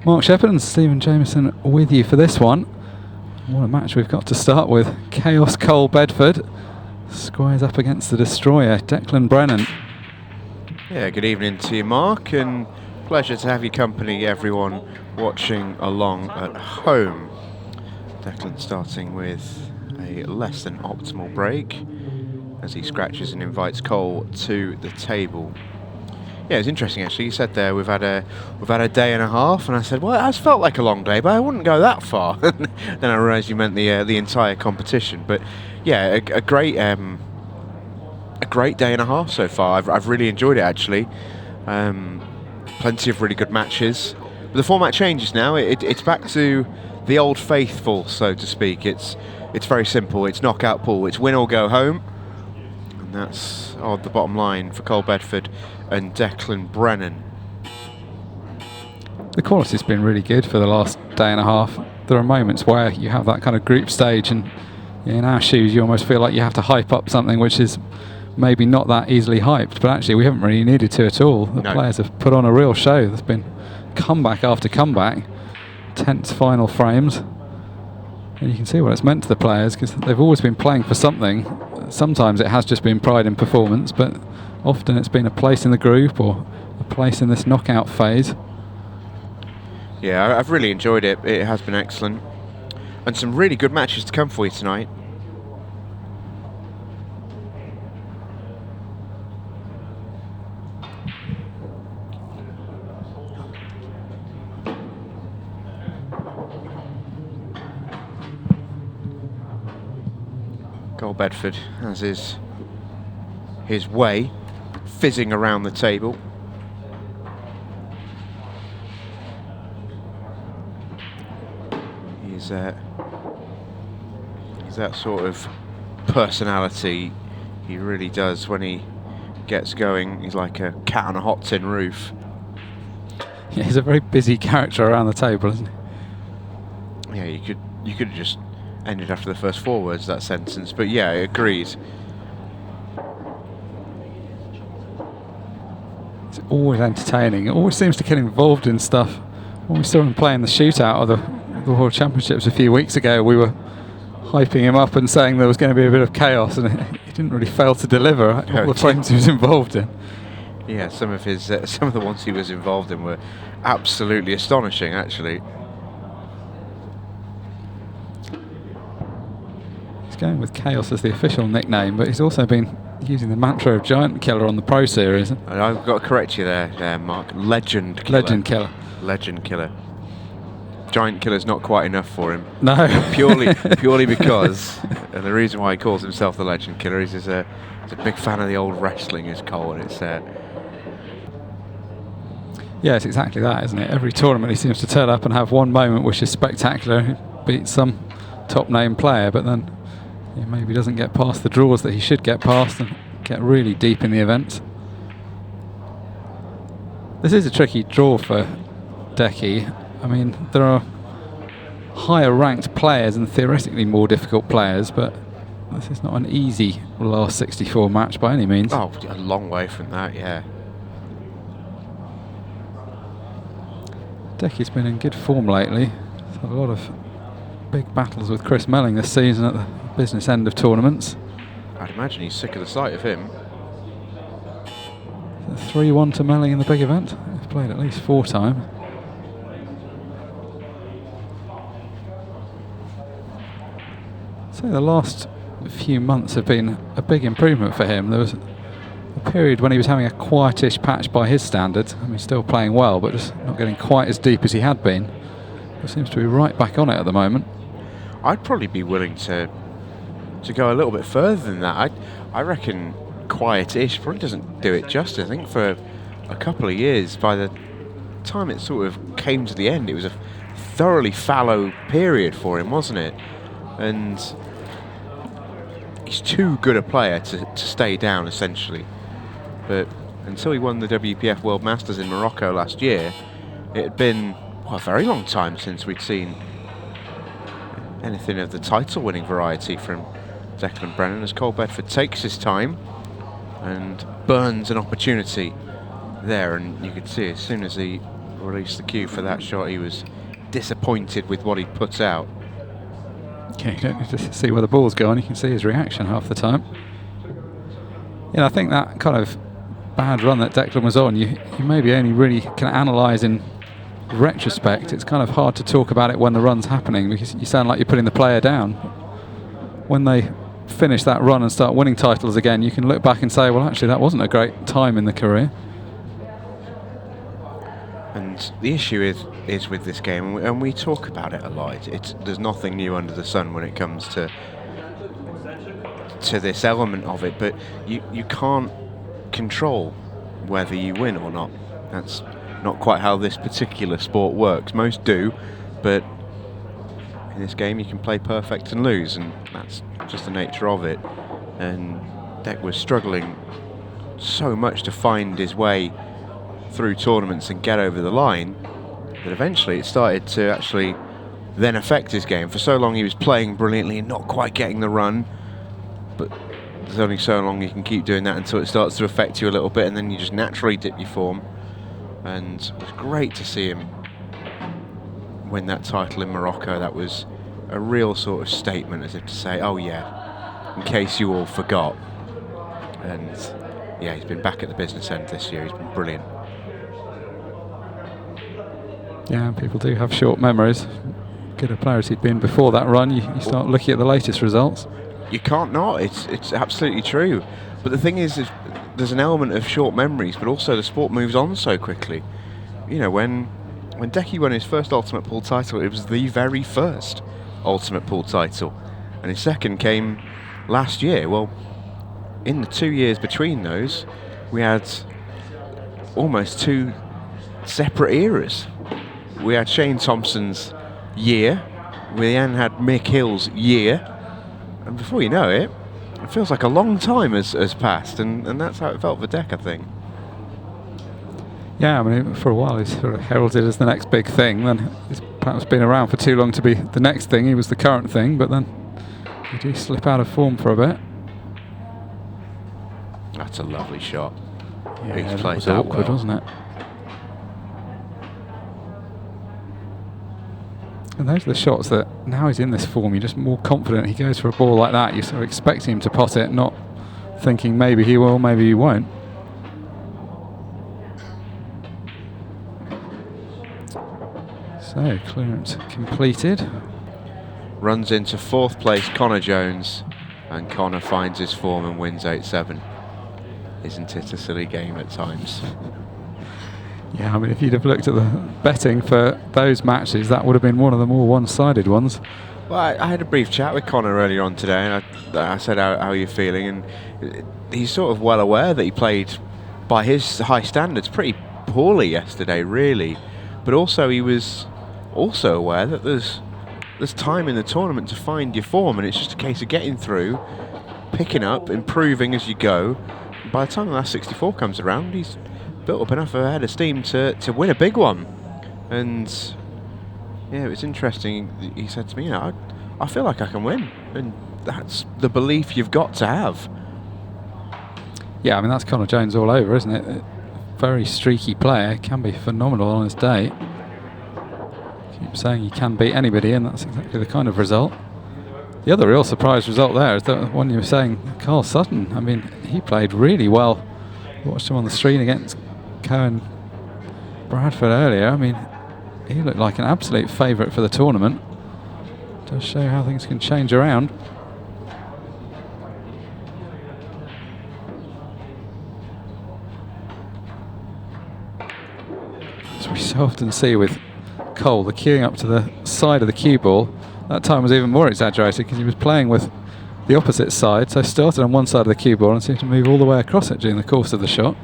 Mark Shepherd and Stephen Jameson with you for this one. What a match we've got to start with. Chaos Cole Bedford squares up against the destroyer, Declan Brennan. Yeah, good evening to you, Mark, and pleasure to have your company, everyone watching along at home. Declan starting with a less than optimal break as he scratches and invites Cole to the table. Yeah, it's interesting actually. You said there we've had a day and a half, and I said, well, it has felt like a long day, but I wouldn't go that far. Then I realised you meant the entire competition. But yeah, a great day and a half so far. I've really enjoyed it actually. Plenty of really good matches. But the format changes now. It's back to the old faithful, so to speak. It's very simple. It's knockout pool. It's win or go home. And that's the bottom line for Cole Bedford and Declan Brennan. The quality's been really good for the last day and a half. There are moments where you have that kind of group stage, and in our shoes you almost feel like you have to hype up something which is maybe not that easily hyped, but actually we haven't really needed to at all. The players have put on a real show. There's been comeback after comeback, tense final frames, and you can see what it's meant to the players because they've always been playing for something. Sometimes it has just been pride in performance, but often it's been a place in the group or a place in this knockout phase. Yeah, I've really enjoyed it. It has been excellent. And some really good matches to come for you tonight. Cole Bedford has his way fizzing around the table. He's that sort of personality. He really does when he gets going. He's like a cat on a hot tin roof. Yeah, he's a very busy character around the table, isn't he? Yeah, you could have just ended after the first 4 words that sentence, but yeah, I agreed. It's always entertaining. It always seems to get involved in stuff. When we saw him playing the shootout of the World Championships a few weeks ago, we were hyping him up and saying there was going to be a bit of chaos, and he didn't really fail to deliver all the frames he was involved in. Yeah, some of the ones he was involved in were absolutely astonishing, actually. Going with Chaos as the official nickname, but he's also been using the mantra of Giant Killer on the Pro Series. I've got to correct you there, Mark. Legend Killer. Legend Killer. Legend Killer. Giant Killer's not quite enough for him. No. purely because, and the reason why he calls himself the Legend Killer is he's a big fan of the old wrestling, is Cole, and it's yeah, it's exactly that, isn't it? Every tournament he seems to turn up and have one moment which is spectacular. He beats some top name player, but then he maybe doesn't get past the draws that he should get past and get really deep in the event. This is a tricky draw for Decky. I mean, there are higher ranked players and theoretically more difficult players, but this is not an easy last 64 match by any means. Oh, a long way from that, yeah. Decky's been in good form lately. He's had a lot of big battles with Chris Melling this season at the business end of tournaments. I'd imagine he's sick of the sight of him. 3-1 to Melling in the big event. He's played at least 4 times. So the last few months have been a big improvement for him. There was a period when he was having a quietish patch by his standards. I mean, still playing well, but just not getting quite as deep as he had been. He seems to be right back on it at the moment. I'd probably be willing to go a little bit further than that. I reckon quiet-ish probably doesn't do it justice. I think for a couple of years, by the time it sort of came to the end, it was a thoroughly fallow period for him, wasn't it? And he's too good a player to stay down, essentially. But until he won the WPF World Masters in Morocco last year, it had been a very long time since we'd seen anything of the title-winning variety from Declan Brennan, as Cole Bedford takes his time and burns an opportunity there. And you could see as soon as he release the cue for that shot. He was disappointed with what he put out. Okay, you don't need to see where the ball's going. You can see his reaction half the time. Yeah, I think that kind of bad run that Declan was on, you maybe only really can analyse in retrospect. It's kind of hard to talk about it when the run's happening because you sound like you're putting the player down. When they finish that run and start winning titles again, you can look back and say, well, actually, that wasn't a great time in the career. And the issue is with this game, and we talk about it a lot. There's nothing new under the sun when it comes to this element of it, but you can't control whether you win or not. That's not quite how this particular sport works. Most do, but in this game you can play perfect and lose, and that's just the nature of it. And Dec was struggling so much to find his way through tournaments and get over the line that eventually it started to actually then affect his game. For so long he was playing brilliantly and not quite getting the run, but there's only so long you can keep doing that until it starts to affect you a little bit, and then you just naturally dip your form. And it was great to see him win that title in Morocco. That was a real sort of statement, as if to say, oh yeah, in case you all forgot. And yeah, he's been back at the business end this year. He's been brilliant. Yeah, people do have short memories. Good a player as he'd been before that run, you start looking at the latest results. You can't not. It's absolutely true. But the thing is there's an element of short memories, but also the sport moves on so quickly. You know, when Decky won his first Ultimate Pool title, it was the very first Ultimate Pool title, and his second came last year. Well, in the 2 years between those, we had almost two separate eras. We had Shane Thompson's year, we then had Mick Hill's year, and before you know it, it feels like a long time has passed, and that's how it felt for Dec, I think. Yeah, I mean, for a while he's sort of heralded as the next big thing, then he's perhaps been around for too long to be the next thing. He was the current thing, but then he do slip out of form for a bit. That's a lovely shot. Yeah, He's that played was that awkward, well. wasn't it? And those are the shots that, now he's in this form, you're just more confident. He goes for a ball like that, you're sort of expecting him to pot it, not thinking maybe he will, maybe he won't. So, clearance completed. Runs into fourth place Connor Jones, and Connor finds his form and wins 8-7. Isn't it a silly game at times? Yeah, I mean, if you'd have looked at the betting for those matches, that would have been one of the more one-sided ones. Well, I had a brief chat with Connor earlier on today, and I said, how are you feeling? And he's sort of well aware that he played, by his high standards, pretty poorly yesterday, really. But also he was also aware that there's time in the tournament to find your form, and it's just a case of getting through, picking up, improving as you go. By the time the last 64 comes around, he's built up enough of a head of steam to win a big one. And yeah, it was interesting. He said to me, I feel like I can win, and that's the belief you've got to have. Yeah, I mean, that's Connor Jones all over, isn't it? Very streaky player, can be phenomenal on his day. Keep saying he can beat anybody, and that's exactly the kind of result. The other real surprise result there is the one you were saying, Carl Sutton. I mean, he played really well. Watched him on the screen against Cohen Bradford earlier. I mean, he looked like an absolute favourite for the tournament. Does show how things can change around. As we so often see with Cole, the queuing up to the side of the cue ball, that time was even more exaggerated because he was playing with the opposite side, so started on one side of the cue ball and seemed to move all the way across it during the course of the shot.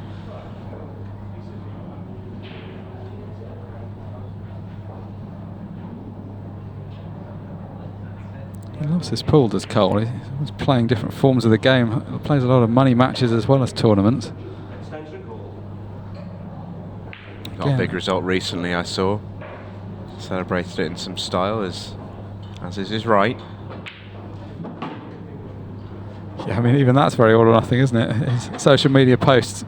He loves his pool, does Cole. He's playing different forms of the game. He plays a lot of money matches as well as tournaments. Got a big result recently, I saw. Celebrated it in some style, as is his right. Yeah, I mean, even that's very all or nothing, isn't it? His social media posts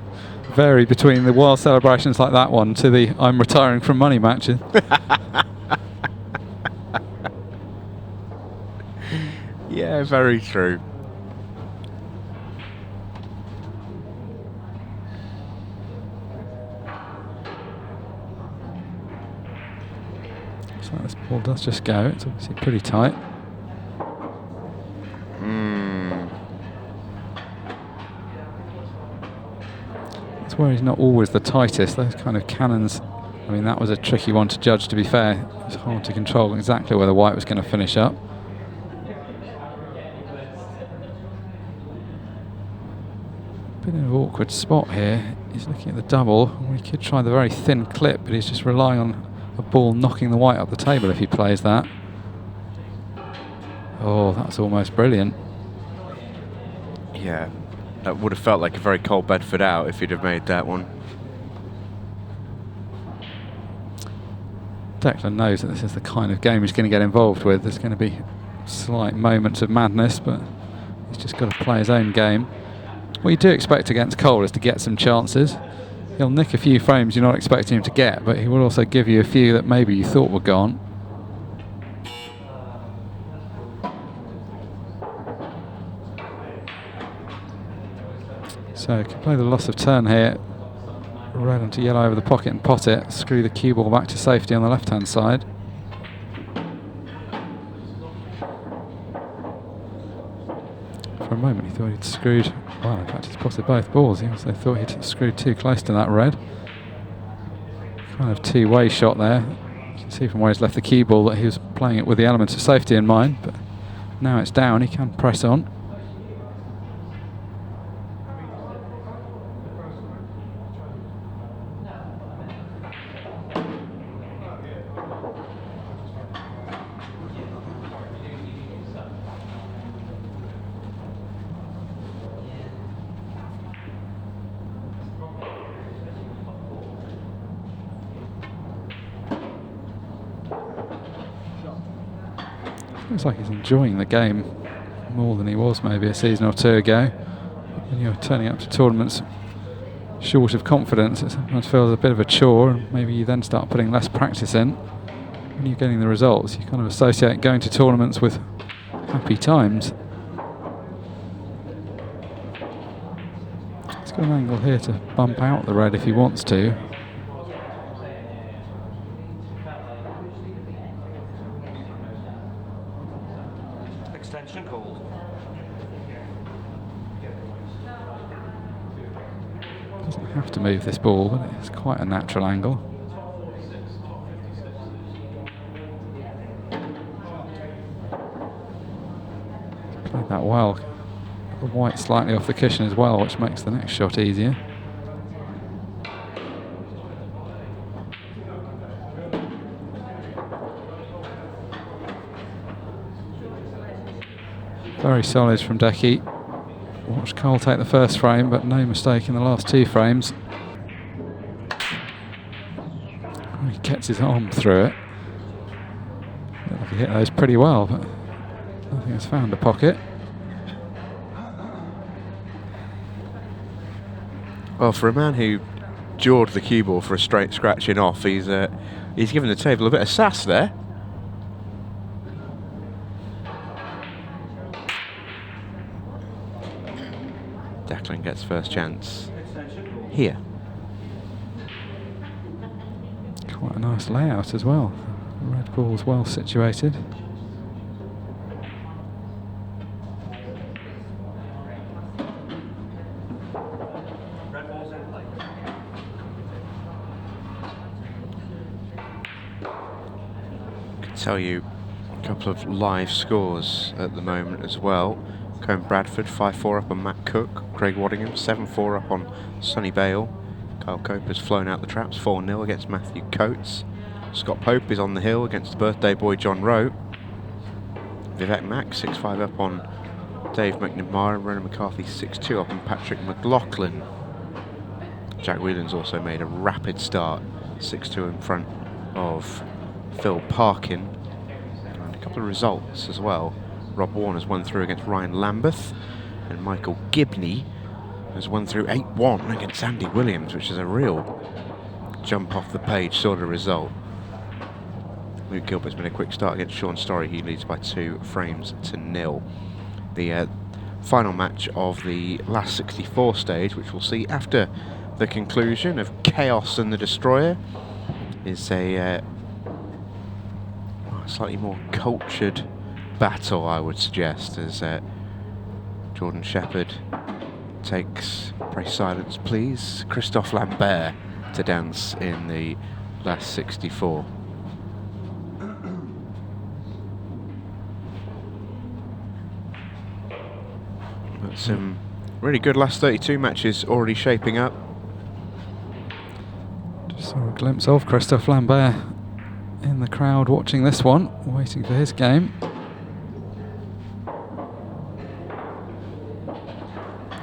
vary between the wild celebrations like that one to the I'm retiring from money matches. Yeah, very true. So this ball does just go. It's obviously pretty tight. That's where he's not always the tightest. Those kind of cannons. I mean, that was a tricky one to judge, to be fair. It was hard to control exactly where the white was going to finish up. Bit of an awkward spot here. He's looking at the double. We could try the very thin clip, but he's just relying on a ball knocking the white up the table if he plays that. Oh, that's almost brilliant. Yeah, that would have felt like a very cold Bedford out if he'd have made that one. Declan knows that this is the kind of game he's going to get involved with. There's going to be slight moments of madness, but he's just got to play his own game. What you do expect against Cole is to get some chances. He'll nick a few frames you're not expecting him to get, but he will also give you a few that maybe you thought were gone. So can play the loss of turn here. Red onto yellow over the pocket and pot it. Screw the cue ball back to safety on the left-hand side. For a moment he thought he'd screwed, well, in fact he's potted both balls. He also thought he'd screwed too close to that red. Kind of two-way shot there. You can see from where he's left the cue ball that he was playing it with the element of safety in mind, but now it's down, he can press on. Looks like he's enjoying the game more than he was maybe a season or two ago. When you're turning up to tournaments short of confidence, it sometimes feels a bit of a chore, and maybe you then start putting less practice in. When you're getting the results, you kind of associate going to tournaments with happy times. He's got an angle here to bump out the red if he wants to. Extension called. Doesn't have to move this ball, but it's quite a natural angle. Played that well. The white slightly off the cushion as well, which makes the next shot easier. Very solid from Decky. Watched Cole take the first frame, but no mistake in the last two frames. Oh, he gets his arm through it. Looked like he hit those pretty well, but nothing has found a pocket. Well, for a man who jawed the cue ball for a straight scratching off, he's given the table a bit of sass there. Declan gets first chance here. Quite a nice layout as well. The red ball's well situated. Red ball's in play. I can tell you a couple of live scores at the moment as well. Cohen Bradford 5-4 up on Matt Cook. Craig Waddingham 7-4 up on Sonny Bale. Kyle Cope has flown out the traps 4-0 against Matthew Coates. Scott Pope is on the hill against the birthday boy John Rowe. Vivek Mack 6-5 up on Dave McNamara. Ronan McCarthy 6-2 up on Patrick McLaughlin. Jack Whelan's also made a rapid start, 6-2 in front of Phil Parkin. And a couple of results as well. Rob Warner's won through against Ryan Lambeth, and Michael Gibney has won through 8-1 against Andy Williams, which is a real jump off the page sort of result. Luke Gilbert's been a quick start against Sean Storey. He leads by 2 frames to 0. The final match of the last 64 stage, which we'll see after the conclusion of Chaos and the Destroyer, is a slightly more cultured battle, I would suggest, as Jordan Shepherd takes, pray silence please, Christophe Lambert to dance in the last 64. But some really good last 32 matches already shaping up. Just saw a glimpse of Christophe Lambert in the crowd watching this one, waiting for his game.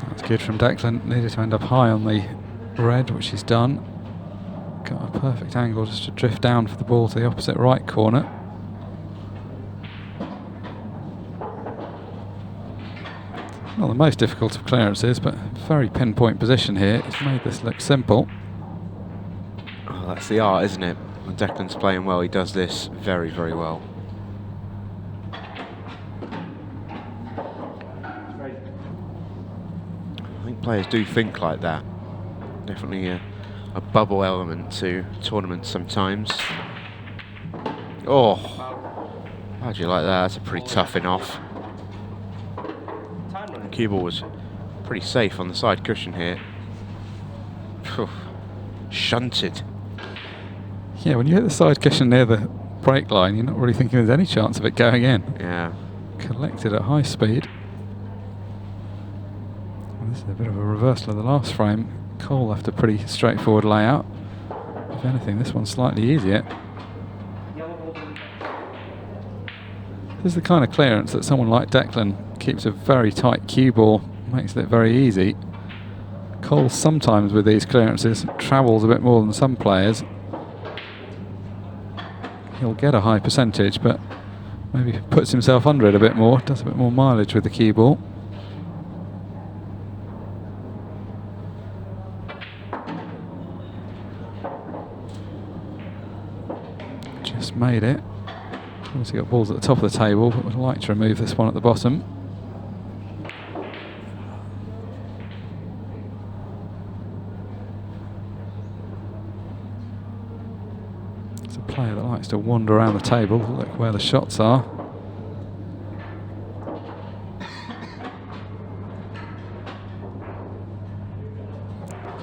That's good from Declan. Needed to end up high on the red, which he's done. Got a perfect angle just to drift down for the ball to the opposite right corner. Not the most difficult of clearances, but very pinpoint position here. It's made this look simple. Oh, that's the art, isn't it? When Declan's playing well, he does this very, very well. I think players do think like that. Definitely a bubble element to tournaments sometimes. Oh, how'd you like that? That's a pretty tough off. The cue ball was pretty safe on the side cushion here. Phew. Shunted. Yeah, when you hit the side cushion near the break line, you're not really thinking there's any chance of it going in. Yeah. Collected at high speed. Well, this is a bit of a reversal of the last frame. Cole left a pretty straightforward layout. If anything, this one's slightly easier. This is the kind of clearance that someone like Declan keeps a very tight cue ball, makes it very easy. Cole sometimes with these clearances travels a bit more than some players. He'll get a high percentage, but maybe puts himself under it a bit more, does a bit more mileage with the cue ball. Just made it. Obviously got balls at the top of the table, but would like to remove this one at the bottom. It's a player that likes to wander around the table, look where the shots are.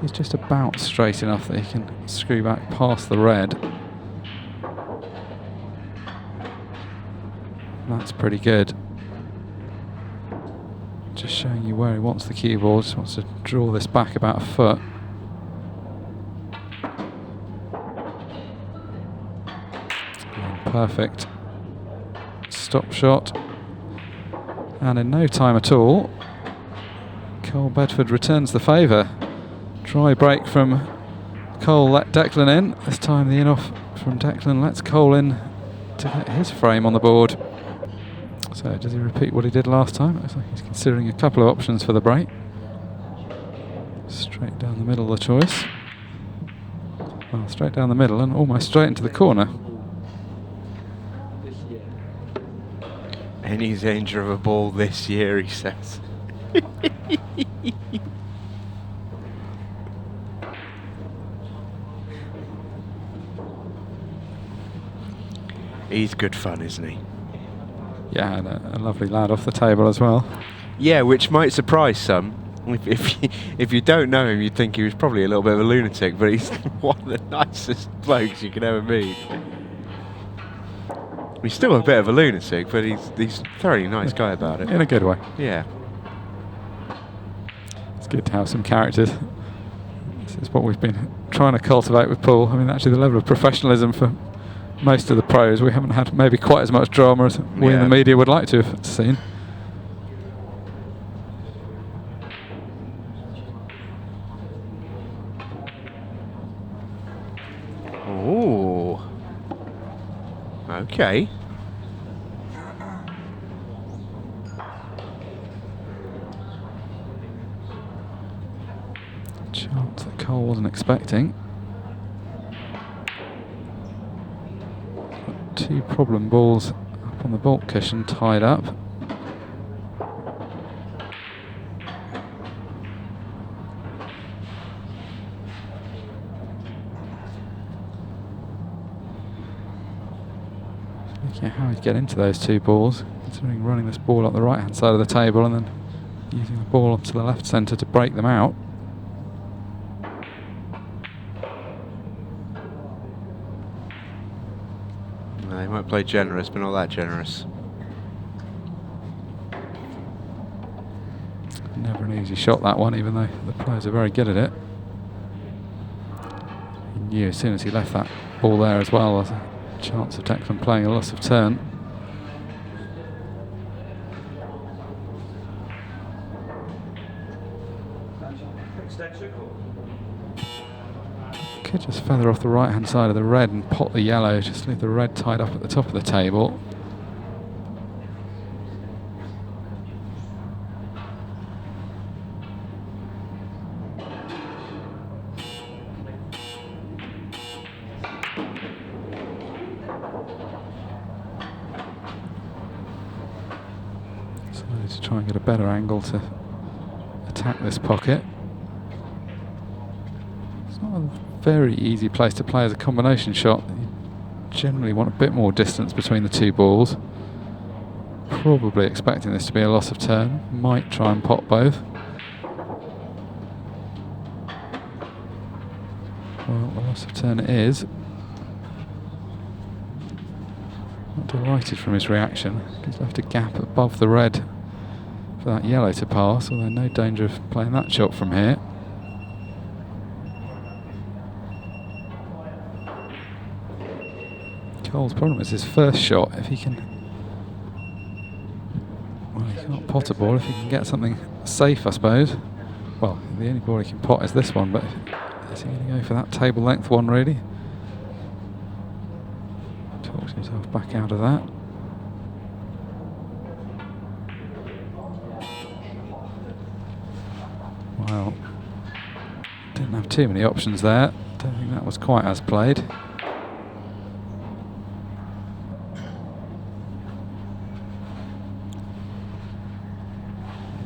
He's just about straight enough that he can screw back past the red. That's pretty good. Just showing you where he wants the cue ball, just wants to draw this back about a foot. Perfect stop shot, and in no time at all Cole Bedford returns the favour. Try break from Cole, let Declan in. This time the in-off from Declan lets Cole in to get his frame on the board. So does he repeat what he did last time? Looks like he's considering a couple of options for the break. Straight down the middle, the choice. Well, straight down the middle and almost straight into the corner. Any danger of a ball this year, he says. He's good fun, isn't he? Yeah, and a lovely lad off the table as well. Yeah, which might surprise some. If you don't know him, you'd think he was probably a little bit of a lunatic, but he's one of the nicest blokes you can ever meet. He's still a bit of a lunatic, but he's a very nice guy about it. In a good way. Yeah. It's good to have some characters. This is what we've been trying to cultivate with Paul. I mean, actually the level of professionalism for most of the pros, we haven't had maybe quite as much drama as we in the media would like to have seen. Oh. Okay. expecting. Got 2 problem balls up on the baulk cushion, tied up. Looking at how he'd get into those 2 balls, considering running this ball up the right hand side of the table and then using the ball to the left centre to break them out. No, they might play generous, but not that generous. Never an easy shot, that one, even though the players are very good at it. He knew as soon as he left that ball there as well, there's a chance of Declan playing a loss of turn. Extension call. Could just feather off the right hand side of the red and pot the yellow, just leave the red tied up at the top of the table. So to try and get a better angle to attack this pocket. It's not a very easy place to play as a combination shot. You generally want a bit more distance between the 2 balls. Probably expecting this to be a loss of turn. Might try and pot both. Well, a loss of turn it is. Not delighted from his reaction. He's left a gap above the red for that yellow to pass, although no danger of playing that shot from here. Cole's problem is his first shot. If he can, well, he can't pot a ball. If he can get something safe, I suppose. Well, the only ball he can pot is this one, but is he going to go for that table length one, really? Talks himself back out of that. Well, didn't have too many options there. Don't think that was quite as played.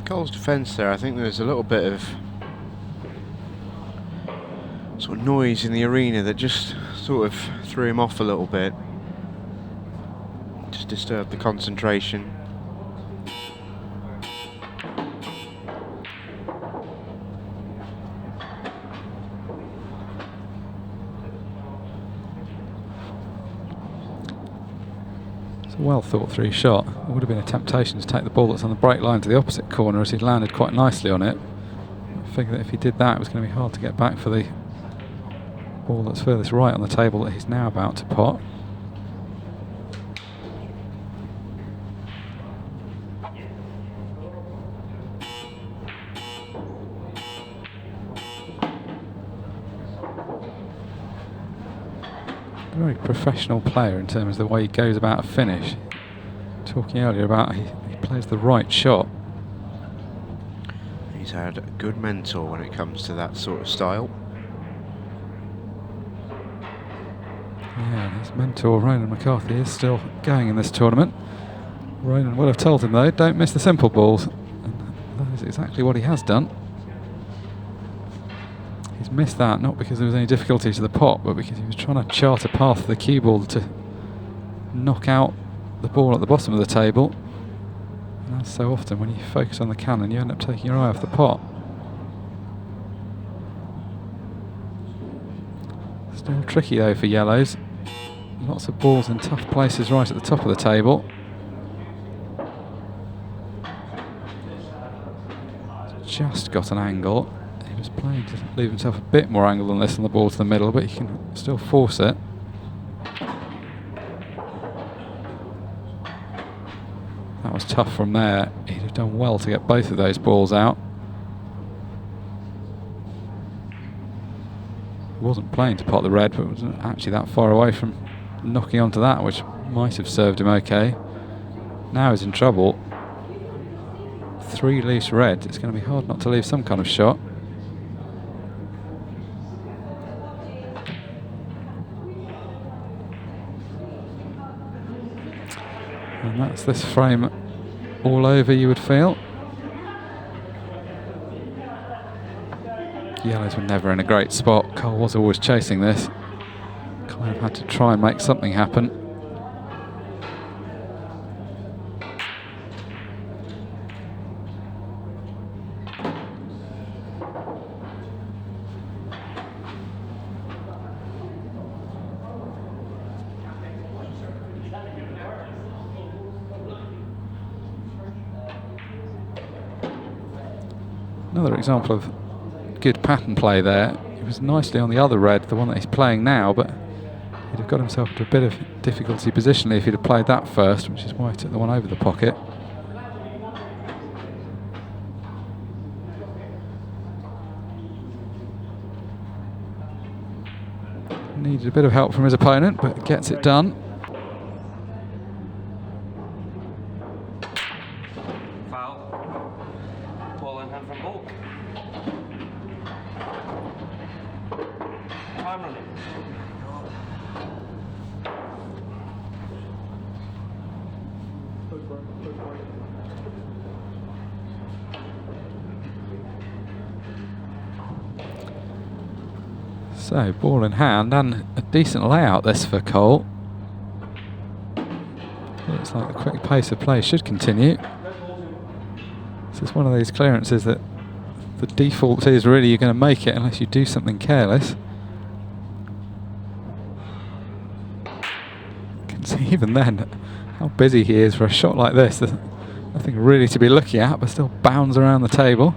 Cole's defence there, I think there was a little bit of sort of noise in the arena that just sort of threw him off a little bit. Just disturbed the concentration. A well thought through shot. It would have been a temptation to take the ball that's on the break line to the opposite corner, as he'd landed quite nicely on it. I figured that if he did that, it was going to be hard to get back for the ball that's furthest right on the table that he's now about to pot. A very professional player in terms of the way he goes about a finish. Talking earlier about he plays the right shot. He's had a good mentor when it comes to that sort of style. Yeah, and his mentor Ronan McCarthy is still going in this tournament. Ronan will have told him though, don't miss the simple balls. And that is exactly what he has done. He's missed that, not because there was any difficulty to the pot, but because he was trying to chart a path for the cue ball to knock out the ball at the bottom of the table. And as so often, when you focus on the cannon, you end up taking your eye off the pot. Still tricky though for yellows. Lots of balls in tough places right at the top of the table. Just got an angle. He was playing to leave himself a bit more angle than this on the ball to the middle, but he can still force it. That was tough from there. He'd have done well to get both of those balls out. He wasn't playing to pot the red, but wasn't actually that far away from knocking onto that, which might have served him okay. Now he's in trouble. 3 loose red. It's going to be hard not to leave some kind of shot. And that's this frame all over, you would feel. Yellows were never in a great spot. Cole was always chasing this. Kind of had to try and make something happen. Another example of good pattern play there. He was nicely on the other red, the one that he's playing now, but he'd have got himself into a bit of difficulty positionally if he'd have played that first, which is why he took the one over the pocket. Needed a bit of help from his opponent, but gets it done. So, ball in hand, and a decent layout this for Cole. Looks like the quick pace of play should continue. This is one of these clearances that the default is really you're going to make it unless you do something careless. You can see even then how busy he is for a shot like this. There's nothing really to be looking at, but still bounds around the table.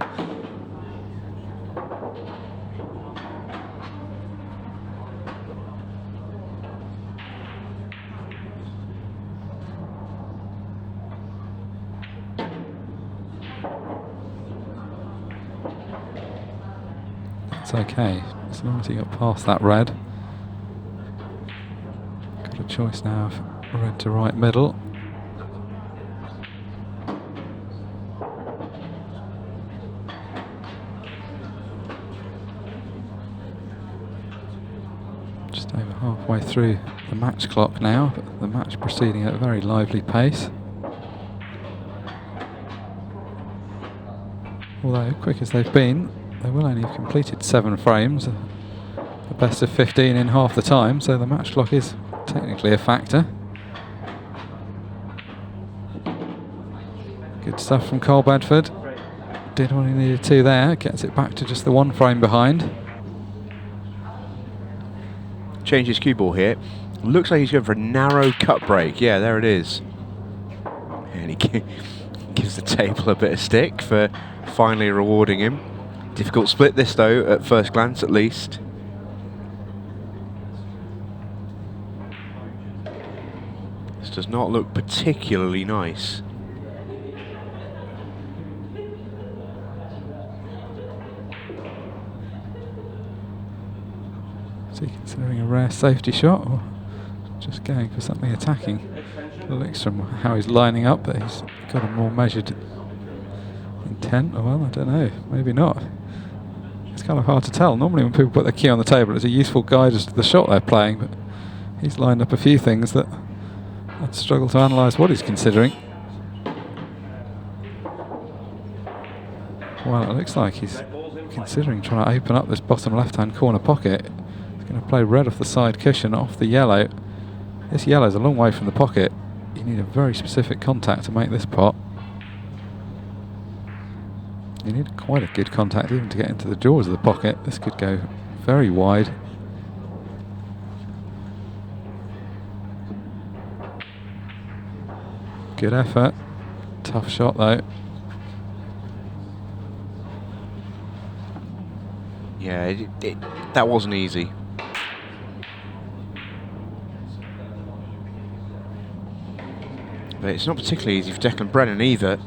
It's okay, as long as he got past that red. Got a choice now of red to right middle. Just over halfway through the match clock now, but the match proceeding at a very lively pace. Although, quick as they've been, they will only have completed 7 frames, the best of 15 in half the time, so the match clock is technically a factor. Good stuff from Cole Bedford. Did what he needed to there, gets it back to just the 1 frame behind. Changes cue ball here. Looks like he's going for a narrow cut break. Yeah, there it is. And he gives the table a bit of stick for finally rewarding him. Difficult split this though, at first glance at least. This does not look particularly nice. Is he considering a rare safety shot or just going for something attacking? It looks from how he's lining up that he's got a more measured intent. Oh, well, I don't know, maybe not. It's kind of hard to tell. Normally when people put their key on the table, it's a useful guide as to the shot they're playing, but he's lined up a few things that I'd struggle to analyse what he's considering. Well, it looks like he's considering trying to open up this bottom left-hand corner pocket. He's going to play red off the side cushion, off the yellow. This yellow's a long way from the pocket. You need a very specific contact to make this pot. You need quite a good contact even to get into the jaws of the pocket. This could go very wide. Good effort. Tough shot though. Yeah, that wasn't easy. But it's not particularly easy for Declan Brennan either.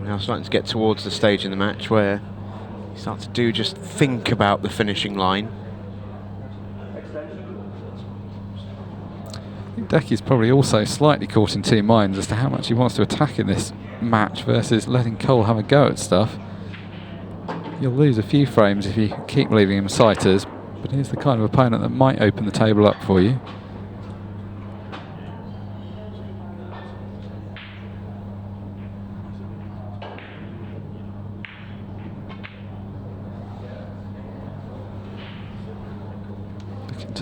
Now starting to get towards the stage in the match where you start to just think about the finishing line. I think Decky's probably also slightly caught in 2 minds as to how much he wants to attack in this match versus letting Cole have a go at stuff. You'll lose a few frames if you keep leaving him sighters, but he's the kind of opponent that might open the table up for you.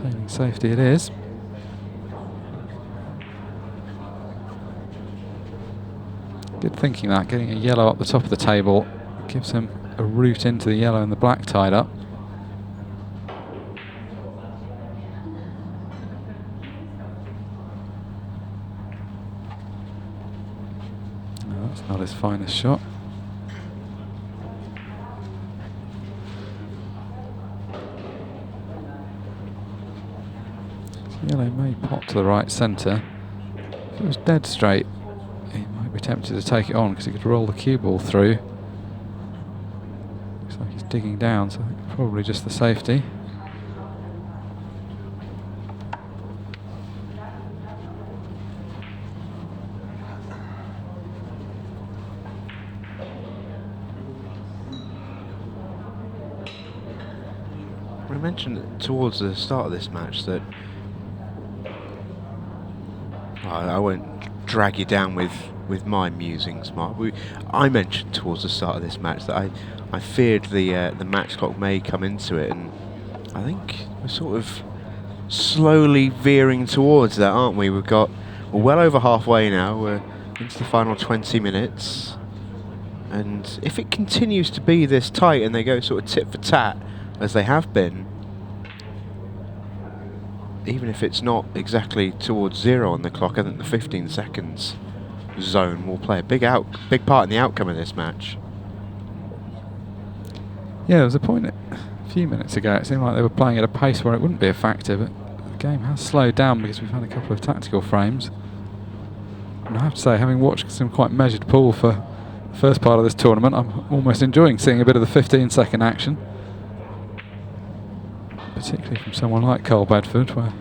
Maintaining safety it is. Good thinking that, getting a yellow up the top of the table gives him a route into the yellow and the black tied up. No, that's not his finest shot. Yellow may pop to the right centre. If it was dead straight, he might be tempted to take it on because he could roll the cue ball through. Looks like he's digging down, so I think probably just the safety. We mentioned towards the start of this match that I won't drag you down with my musings, Mark. I mentioned towards the start of this match that I feared the match clock may come into it, and I think we're sort of slowly veering towards that, aren't we? We're well over halfway now. We're into the final 20 minutes, and if it continues to be this tight and they go sort of tit for tat as they have been, even if it's not exactly towards 0 on the clock, I think the 15 seconds zone will play a big part in the outcome of this match. Yeah, there was a point a few minutes ago, it seemed like they were playing at a pace where it wouldn't be a factor, but the game has slowed down because we've had a couple of tactical frames. And I have to say, having watched some quite measured pool for the first part of this tournament, I'm almost enjoying seeing a bit of the 15-second action. Particularly from someone like Cole Bedford, where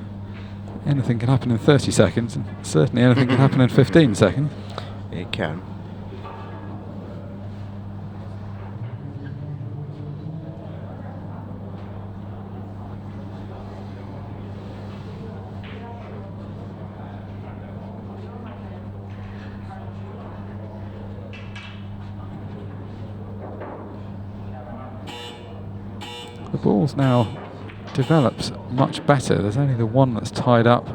anything can happen in 30 seconds, and certainly anything can happen in 15 seconds. It can. The ball's now develops much better. There's only the one that's tied up.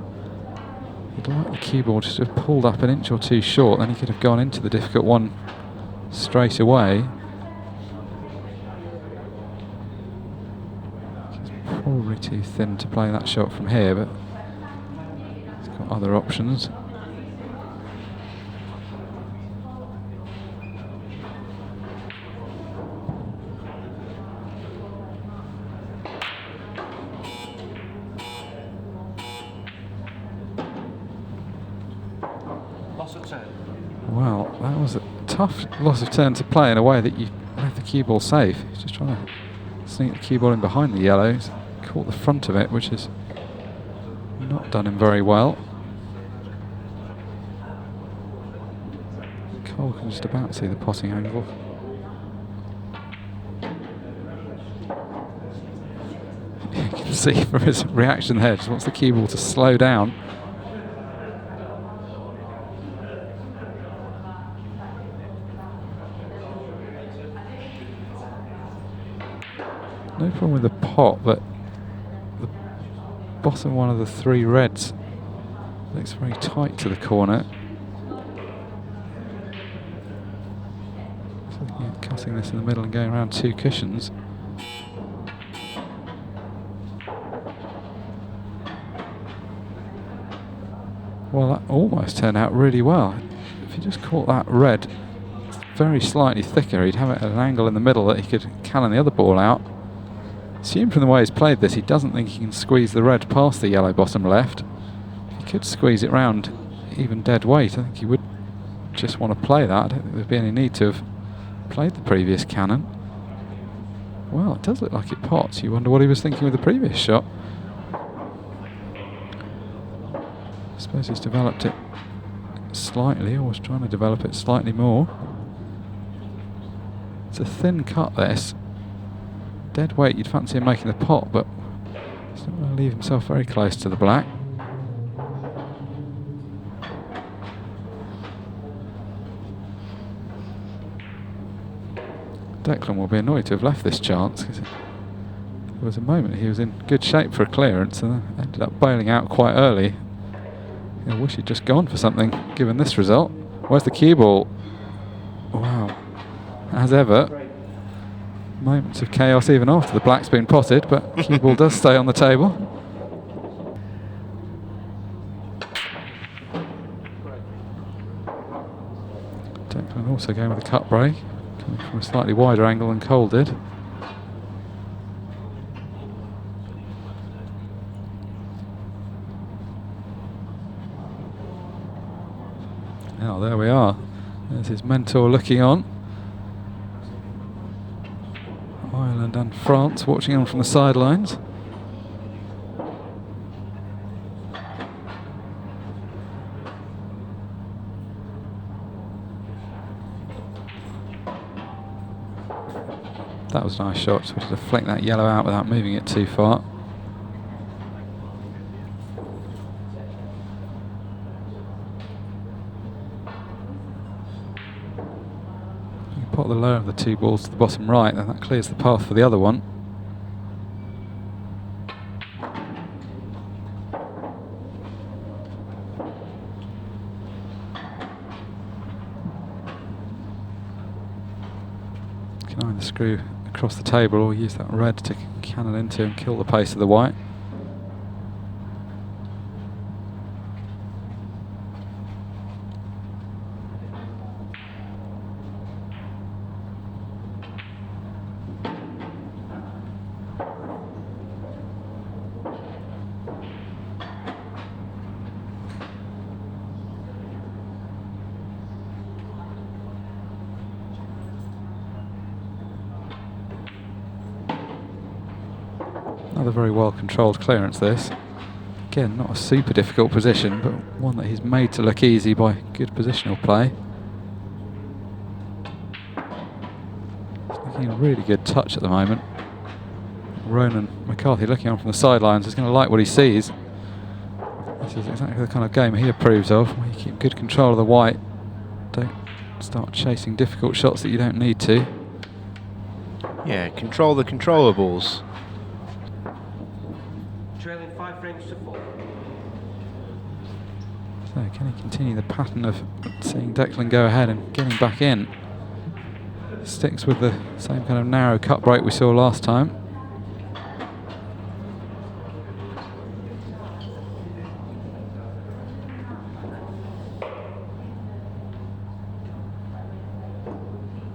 He'd like the cue ball just to have pulled up an inch or two short, then he could have gone into the difficult one straight away. He's probably too thin to play that shot from here, but he's got other options. Well, that was a tough loss of turn to play in a way that you left the cue ball safe. He's just trying to sneak the cue ball in behind the yellows, caught the front of it, which has not done him very well. Cole can just about see the potting angle. You can see from his reaction there, just wants the cue ball to slow down. No problem with the pot, but the bottom one of the three reds looks very tight to the corner. So looking at cutting this in the middle and going around two cushions. Well, that almost turned out really well. If he just caught that red very slightly thicker, he'd have it at an angle in the middle that he could cannon the other ball out. Assume from the way he's played this, he doesn't think he can squeeze the red past the yellow bottom left. If he could squeeze it round even dead weight, I think he would just want to play that. I don't think there'd be any need to have played the previous cannon. Well, it does look like it pots. You wonder what he was thinking with the previous shot. I suppose he's developed it slightly, or was trying to develop it slightly more. It's a thin cut, this. Dead weight, you'd fancy him making the pot, but he's not going to leave himself very close to the black. Declan will be annoyed to have left this chance, because There was a moment he was in good shape for a clearance and then ended up bailing out quite early. I wish he'd just gone for something, given this result. Where's the cue ball? Wow. As ever, moments of chaos even after the black's been potted, but cue ball does stay on the table. Declan also going with a cut break, coming from a slightly wider angle than Cole did. Now there we are. There's his mentor looking on. Ireland and France watching on from the sidelines. That was a nice shot, so we had to flick that yellow out without moving it too far. You can pot the lower of the two balls to the bottom right, then that clears the path for the other one. You can either screw across the table or use that red to cannon into and kill the pace of the white. Another very well controlled clearance this. Again, not a super difficult position, but one that he's made to look easy by good positional play. He's looking a really good touch at the moment. Ronan McCarthy looking on from the sidelines is going to like what he sees. This is exactly the kind of game he approves of, where you keep good control of the white. Don't start chasing difficult shots that you don't need to. Yeah, control the controllables. Trailing 5 frames to 4. So can he continue the pattern of seeing Declan go ahead and getting back in? Sticks with the same kind of narrow cut break we saw last time.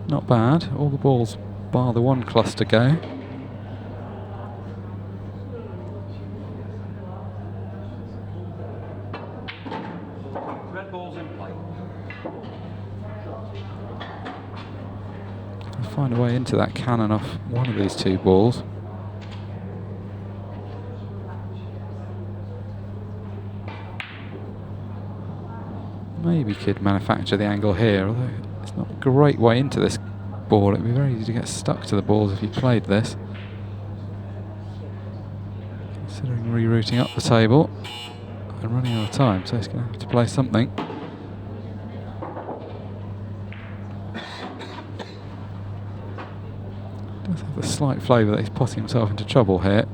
Not bad. All the balls bar the one cluster go. Red balls in play. Find a way into that cannon off one of these two balls. Maybe could manufacture the angle here, although it's not a great way into this ball. It'd be very easy to get stuck to the balls if you played this. Considering rerouting up the table and running out of time, so he's going to have to play something. Does have a slight flavour that he's potting himself into trouble here.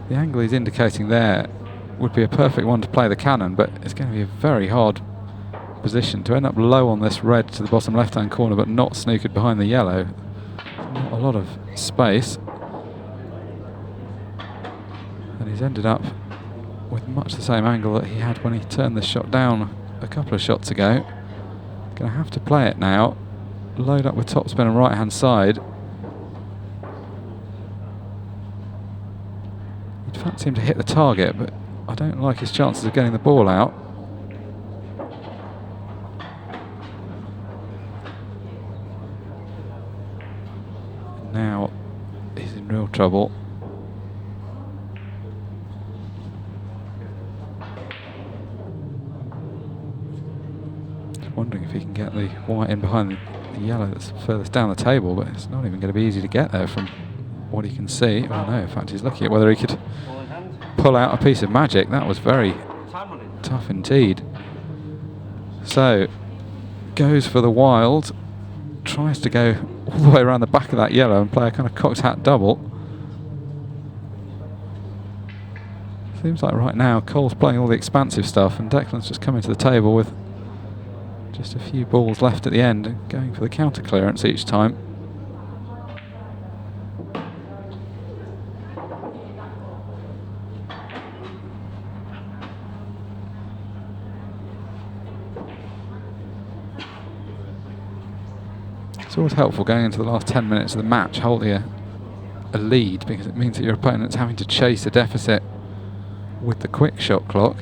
The angle he's indicating there would be a perfect one to play the cannon, but it's going to be a very hard position to end up low on this red to the bottom left hand corner but not snookered behind the yellow. Not a lot of space, and he's ended up with much the same angle that he had when he turned this shot down a couple of shots ago. Going to have to play it now, load up with topspin and right hand side. He'd fancy him to hit the target, but I don't like his chances of getting the ball out. Now he's in real trouble. Just wondering if he can get the white in behind the yellow that's furthest down the table, but it's not even going to be easy to get there from what he can see. Oh no, in fact he's looking at whether he could Ball in hand. pull out a piece of magic. That was very Time running. tough indeed. So, goes for the wild, tries to go all the way around the back of that yellow and play a kind of cocked hat double. Seems like right now Cole's playing all the expansive stuff and Declan's just coming to the table with just a few balls left at the end and going for the counter clearance each time. It's always helpful going into the last 10 minutes of the match holding a lead, because it means that your opponent's having to chase a deficit with the quick shot clock.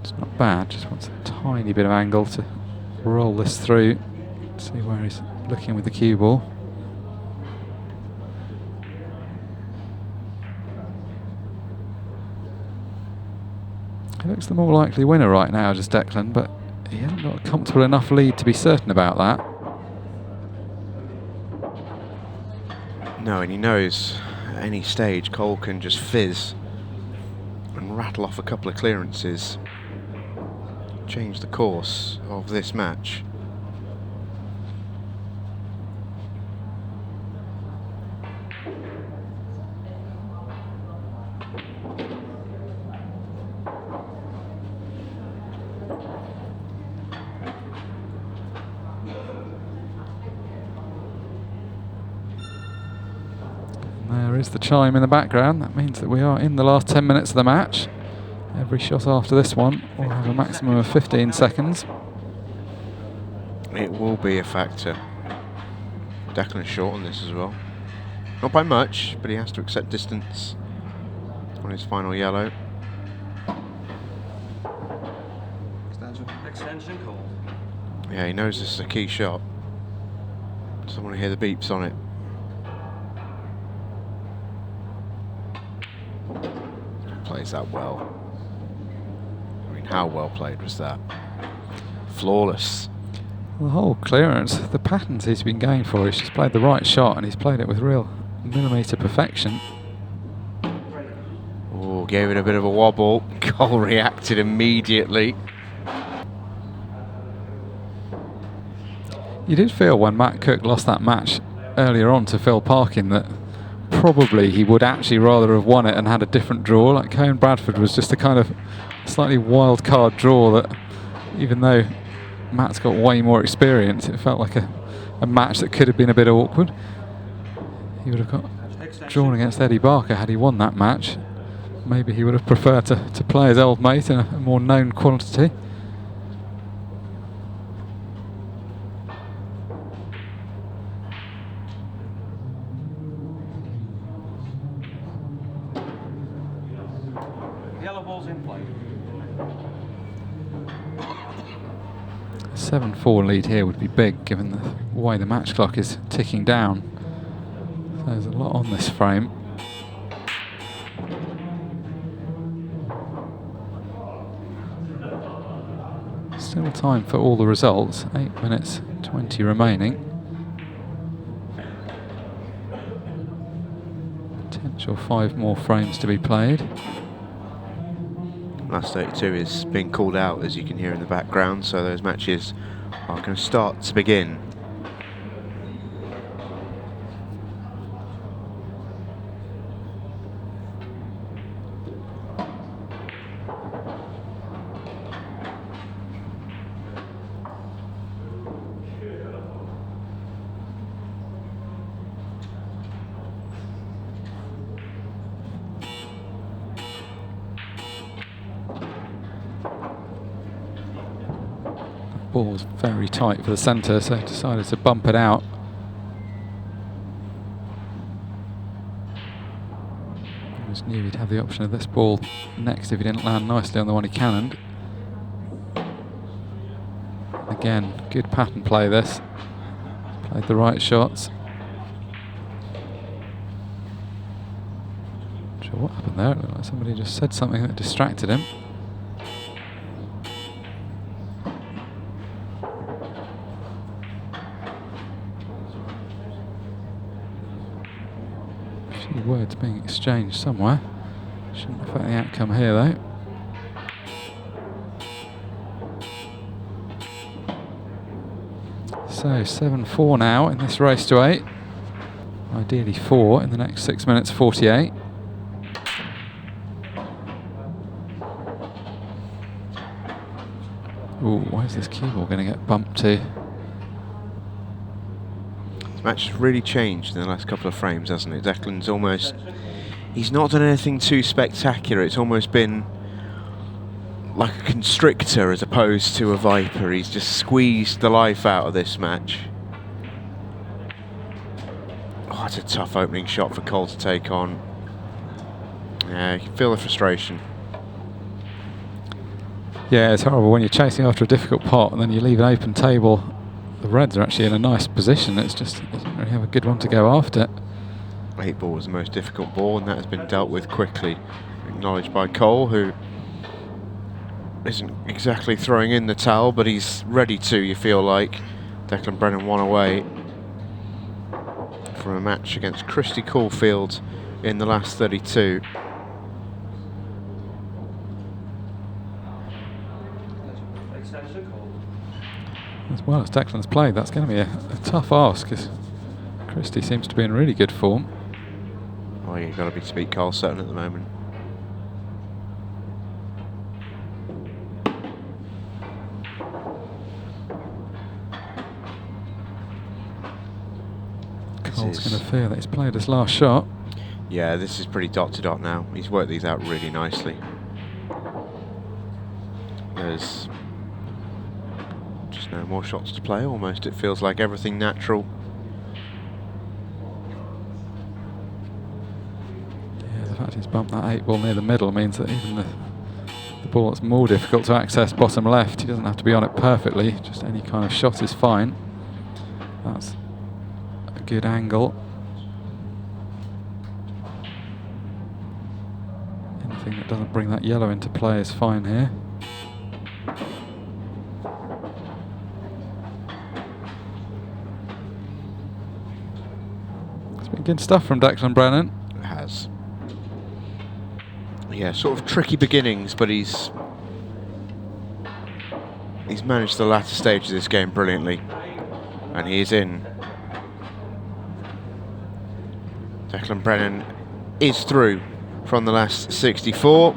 It's not bad, just wants a tiny bit of angle to roll this through. See where he's looking with the cue ball. He looks the more likely winner right now, just Declan, but he hasn't got a comfortable enough lead to be certain about that. No, and he knows at any stage Cole can just fizz and rattle off a couple of clearances, change the course of this match. There is the chime in the background. That means that we are in the last 10 minutes of the match. Every shot after this one will have a maximum of 15 seconds. It will be a factor. Declan's short on this as well. Not by much, but he has to accept distance on his final yellow. Extension called. Yeah, he knows this is a key shot. Doesn't want to hear the beeps on it. Plays that well. I mean, how well played was that? Flawless. The whole clearance, the patterns he's been going for, he's just played the right shot and he's played it with real millimetre perfection. Oh, gave it a bit of a wobble. Cole reacted immediately. You did feel when Matt Cook lost that match earlier on to Phil Parkin that probably he would actually rather have won it and had a different draw. Like Cohen Bradford was just a kind of slightly wild card draw that, even though Matt's got way more experience, it felt like a match that could have been a bit awkward. He would have got drawn against Eddie Barker had he won that match. Maybe he would have preferred to play his old mate in a more known quantity. Yellow ball's in play. 7-4 lead here would be big given the way the match clock is ticking down. So there's a lot on this frame. Still time for all the results. 8 minutes 20 remaining. Potential 5 more frames to be played. Last 32 is being called out, as you can hear in the background, so those matches are going to start to begin. Ball was very tight for the centre, so decided to bump it out. He just knew he'd have the option of this ball next if he didn't land nicely on the one he cannoned. Again, good pattern play this. Played the right shots. Not sure what happened there. It looked like somebody just said something that distracted him. Words being exchanged somewhere. Shouldn't affect the outcome here though. So 7-4 now in this race to 8. Ideally 4 in the next 6 minutes 48. Ooh, where's this cue ball going to get bumped to? This match has really changed in the last couple of frames, hasn't it? Declan's almost... He's not done anything too spectacular. It's almost been like a constrictor as opposed to a viper. He's just squeezed the life out of this match. Oh, it's a tough opening shot for Cole to take on. Yeah, you can feel the frustration. Yeah, it's horrible when you're chasing after a difficult pot and then you leave an open table. The Reds are actually in a nice position. It doesn't really have a good one to go after. 8 ball was the most difficult ball, and that has been dealt with quickly. Acknowledged by Cole, who isn't exactly throwing in the towel, but he's ready to, you feel like. Declan Brennan 1 away from a match against Christy Caulfield in the last 32. As well as Declan's played, that's going to be a tough ask, because Christie seems to be in really good form. Oh, you've got to be to beat Carl Sutton at the moment. Cole's going to fear that he's played his last shot. Yeah, this is pretty dot to dot now. He's worked these out really nicely. There's just no more shots to play almost. It feels like everything natural. Yeah, the fact he's bumped that 8 ball near the middle means that even the ball that's more difficult to access bottom left, he doesn't have to be on it perfectly. Just any kind of shot is fine. That's a good angle. Anything that doesn't bring that yellow into play is fine here. It's been good stuff from Declan Brennan. It has. Yeah, sort of tricky beginnings, but he's managed the latter stage of this game brilliantly, and he is in. Declan Brennan is through from the last 64.